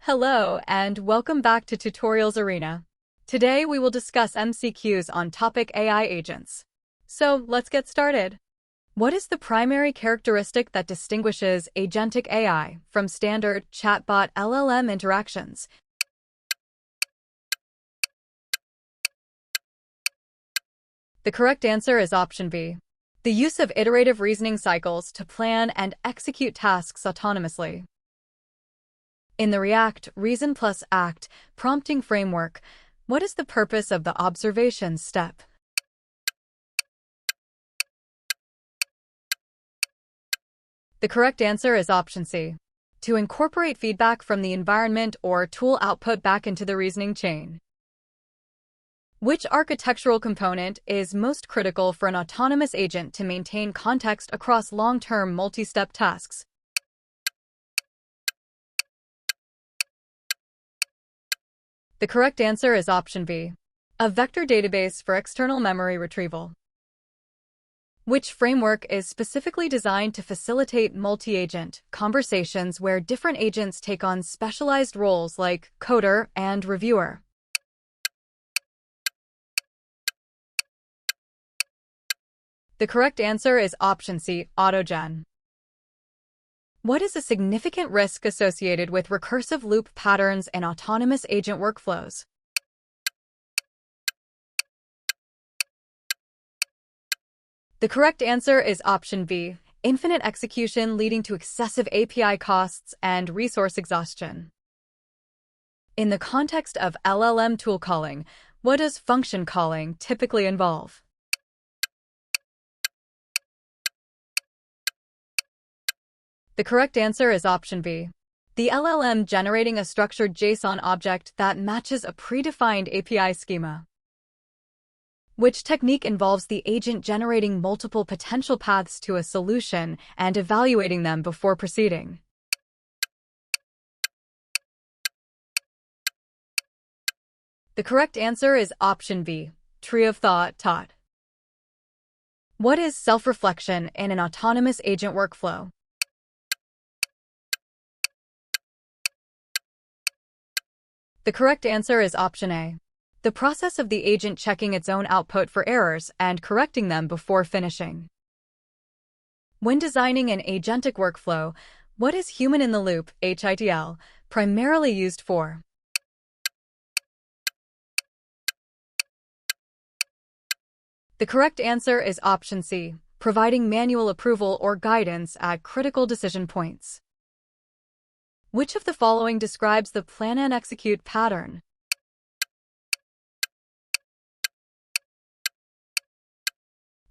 Hello, and welcome back to Tutorials Arena. Today we will discuss MCQs on topic AI agents. So let's get started. What is the primary characteristic that distinguishes Agentic AI from standard chatbot LLM interactions? The correct answer is option B. The use of iterative reasoning cycles to plan and execute tasks autonomously. In the ReAct, Reason plus Act, prompting framework, what is the purpose of the observations step? The correct answer is option C. To incorporate feedback from the environment or tool output back into the reasoning chain. Which architectural component is most critical for an autonomous agent to maintain context across long-term multi-step tasks? The correct answer is option B. A vector database for external memory retrieval. Which framework is specifically designed to facilitate multi-agent conversations where different agents take on specialized roles like coder and reviewer? The correct answer is option C, AutoGen. What is a significant risk associated with recursive loop patterns and autonomous agent workflows? The correct answer is option B, infinite execution leading to excessive API costs and resource exhaustion. In the context of LLM tool calling, what does function calling typically involve? The correct answer is option B. The LLM generating a structured JSON object that matches a predefined API schema. Which technique involves the agent generating multiple potential paths to a solution and evaluating them before proceeding? The correct answer is option B, tree of thought taught. What is self-reflection in an autonomous agent workflow? The correct answer is option A. The process of the agent checking its own output for errors and correcting them before finishing. When designing an agentic workflow, what is human-in-the-loop (HITL) primarily used for? The correct answer is option C, providing manual approval or guidance at critical decision points. Which of the following describes the plan and execute pattern?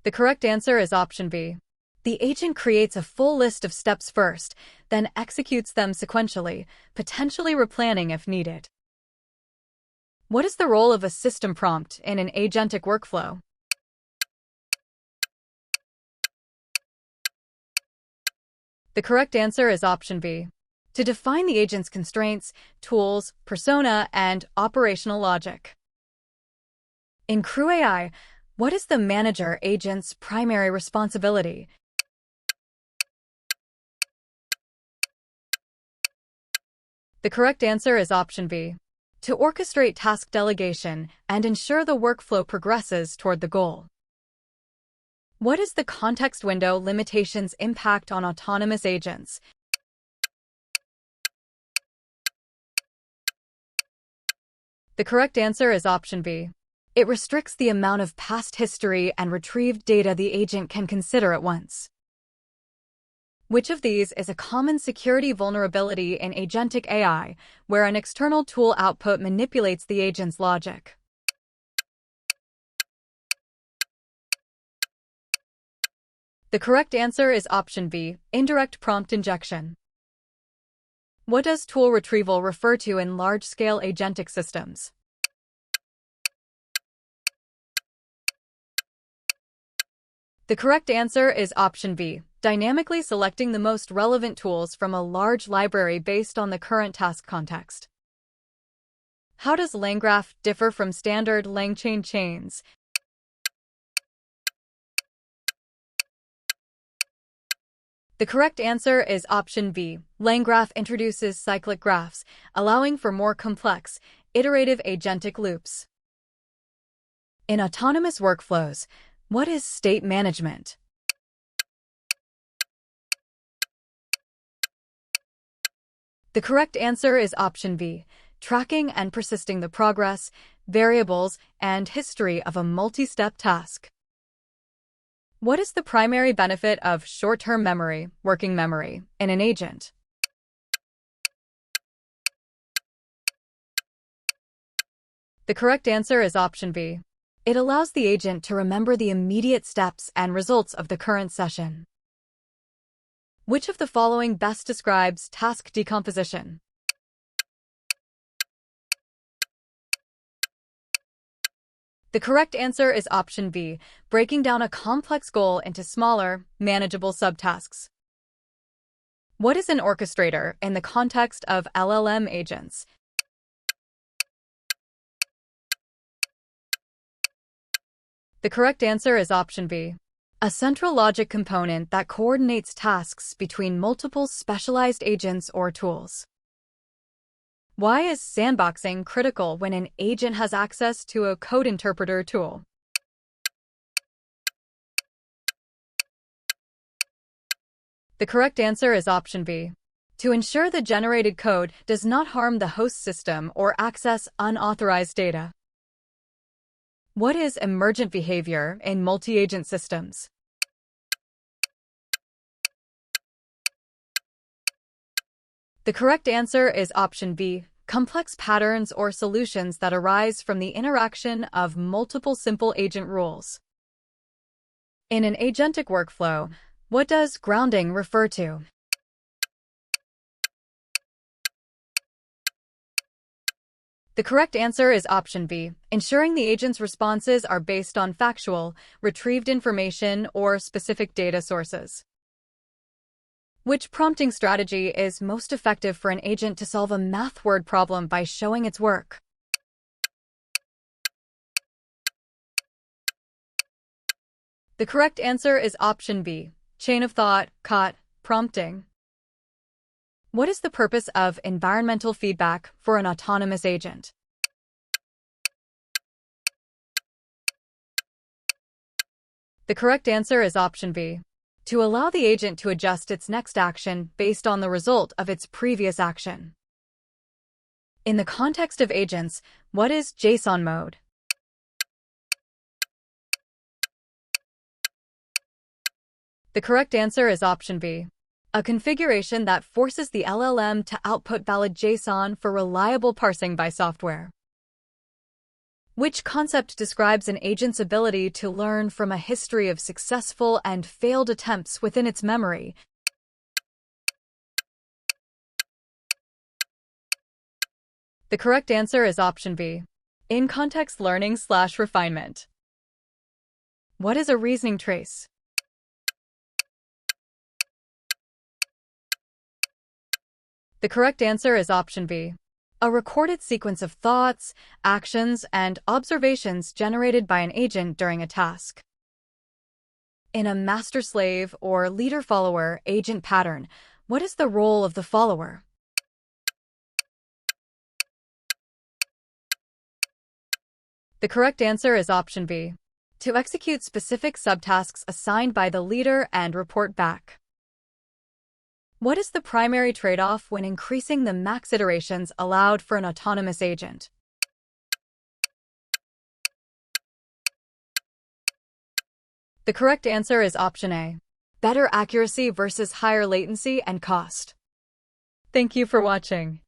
The correct answer is option B. The agent creates a full list of steps first, then executes them sequentially, potentially replanning if needed. What is the role of a system prompt in an agentic workflow? The correct answer is option B. To define the agent's constraints, tools, persona, and operational logic. In Crew AI, what is the manager agent's primary responsibility? The correct answer is option B. To orchestrate task delegation and ensure the workflow progresses toward the goal. What is the context window limitations impact on autonomous agents? The correct answer is option B. It restricts the amount of past history and retrieved data the agent can consider at once. Which of these is a common security vulnerability in Agentic AI, where an external tool output manipulates the agent's logic? The correct answer is option B, indirect prompt injection. What does tool retrieval refer to in large-scale agentic systems? The correct answer is option B, dynamically selecting the most relevant tools from a large library based on the current task context. How does LangGraph differ from standard LangChain chains? The correct answer is option B. LangGraph introduces cyclic graphs, allowing for more complex, iterative agentic loops. In autonomous workflows, what is state management? The correct answer is option B. Tracking and persisting the progress, variables, and history of a multi-step task. What is the primary benefit of short-term memory, working memory, in an agent? The correct answer is option B. It allows the agent to remember the immediate steps and results of the current session. Which of the following best describes task decomposition? The correct answer is option B, breaking down a complex goal into smaller, manageable subtasks. What is an orchestrator in the context of LLM agents? The correct answer is option B. A central logic component that coordinates tasks between multiple specialized agents or tools. Why is sandboxing critical when an agent has access to a code interpreter tool? The correct answer is option B. To ensure the generated code does not harm the host system or access unauthorized data. What is emergent behavior in multi-agent systems? The correct answer is option B, complex patterns or solutions that arise from the interaction of multiple simple agent rules. In an agentic workflow, what does grounding refer to? The correct answer is option B, ensuring the agent's responses are based on factual, retrieved information or specific data sources. Which prompting strategy is most effective for an agent to solve a math word problem by showing its work? The correct answer is option B, chain of thought, COT, prompting. What is the purpose of environmental feedback for an autonomous agent? The correct answer is option B. To allow the agent to adjust its next action based on the result of its previous action. In the context of agents, what is JSON mode? The correct answer is option B. A configuration that forces the LLM to output valid JSON for reliable parsing by software. Which concept describes an agent's ability to learn from a history of successful and failed attempts within its memory? The correct answer is option B, in-context learning/refinement. What is a reasoning trace? The correct answer is option B. A recorded sequence of thoughts, actions, and observations generated by an agent during a task. In a master-slave or leader-follower agent pattern, what is the role of the follower? The correct answer is option B. To execute specific subtasks assigned by the leader and report back. What is the primary trade-off when increasing the max iterations allowed for an autonomous agent? The correct answer is option A, better accuracy versus higher latency and cost. Thank you for watching.